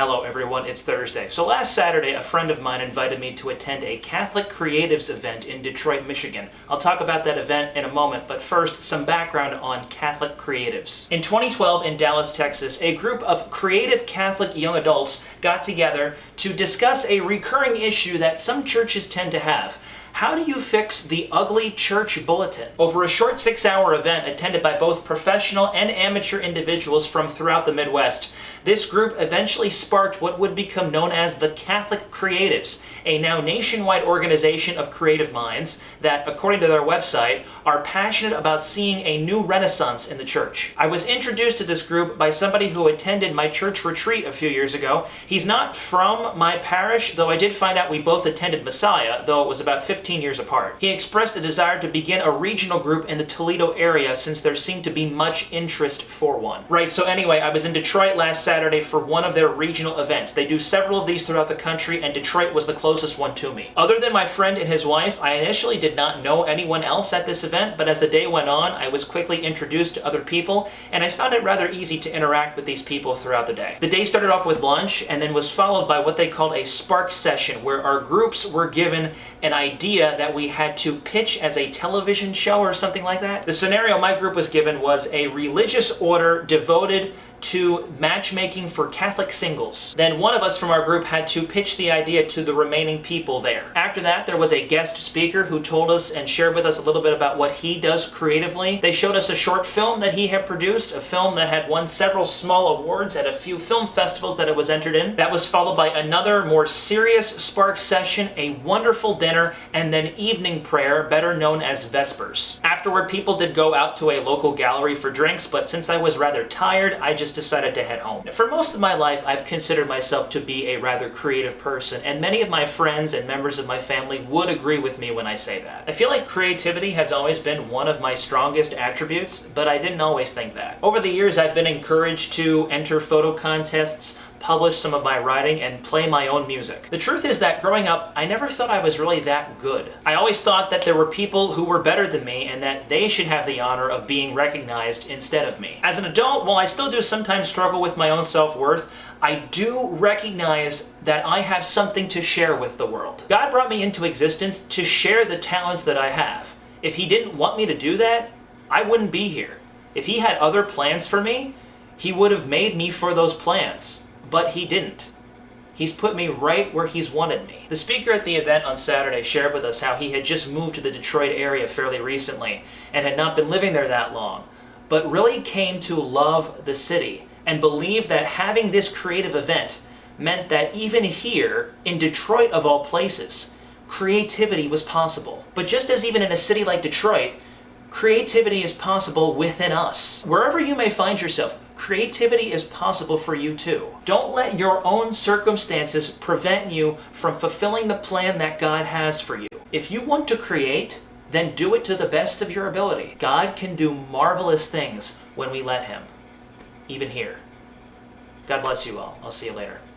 Hello everyone, it's Thursday. So last Saturday, a friend of mine invited me to attend a Catholic Creatives event in Detroit, Michigan. I'll talk about that event in a moment, but first, some background on Catholic Creatives. In 2012 in Dallas, Texas, a group of creative Catholic young adults got together to discuss a recurring issue that some churches tend to have. How do you fix the ugly church bulletin? Over a short 6-hour event attended by both professional and amateur individuals from throughout the Midwest, this group eventually sparked what would become known as the Catholic Creatives, a now nationwide organization of creative minds that, according to their website, are passionate about seeing a new renaissance in the church. I was introduced to this group by somebody who attended my church retreat a few years ago. He's not from my parish, though I did find out we both attended Messiah, though it was about 15 years apart. He expressed a desire to begin a regional group in the Toledo area since there seemed to be much interest for one. Right, so anyway, I was in Detroit last Saturday for one of their regional events. They do several of these throughout the country, and Detroit was the closest one to me. Other than my friend and his wife, I initially did not know anyone else at this event, but as the day went on, I was quickly introduced to other people, and I found it rather easy to interact with these people throughout the day. The day started off with lunch, and then was followed by what they called a spark session, where our groups were given an idea that we had to pitch as a television show or something like that. The scenario my group was given was a religious order devoted to matchmaking for Catholic singles. Then one of us from our group had to pitch the idea to the remaining people there. After that, there was a guest speaker who told us and shared with us a little bit about what he does creatively. They showed us a short film that he had produced, a film that had won several small awards at a few film festivals that it was entered in. That was followed by another more serious spark session, a wonderful dinner, and then evening prayer, better known as Vespers. Afterward, people did go out to a local gallery for drinks, but since I was rather tired, I just decided to head home. For most of my life, I've considered myself to be a rather creative person, and many of my friends and members of my family would agree with me when I say that. I feel like creativity has always been one of my strongest attributes, but I didn't always think that. Over the years, I've been encouraged to enter photo contests, publish some of my writing, and play my own music. The truth is that growing up, I never thought I was really that good. I always thought that there were people who were better than me and that they should have the honor of being recognized instead of me. As an adult, while I still do sometimes struggle with my own self-worth, I do recognize that I have something to share with the world. God brought me into existence to share the talents that I have. If He didn't want me to do that, I wouldn't be here. If He had other plans for me, He would have made me for those plans. But He didn't. He's put me right where He's wanted me. The speaker at the event on Saturday shared with us how he had just moved to the Detroit area fairly recently and had not been living there that long, but really came to love the city and believed that having this creative event meant that even here, in Detroit of all places, creativity was possible. But just as even in a city like Detroit, creativity is possible within us. Wherever you may find yourself, creativity is possible for you too. Don't let your own circumstances prevent you from fulfilling the plan that God has for you. If you want to create, then do it to the best of your ability. God can do marvelous things when we let Him, even here. God bless you all. I'll see you later.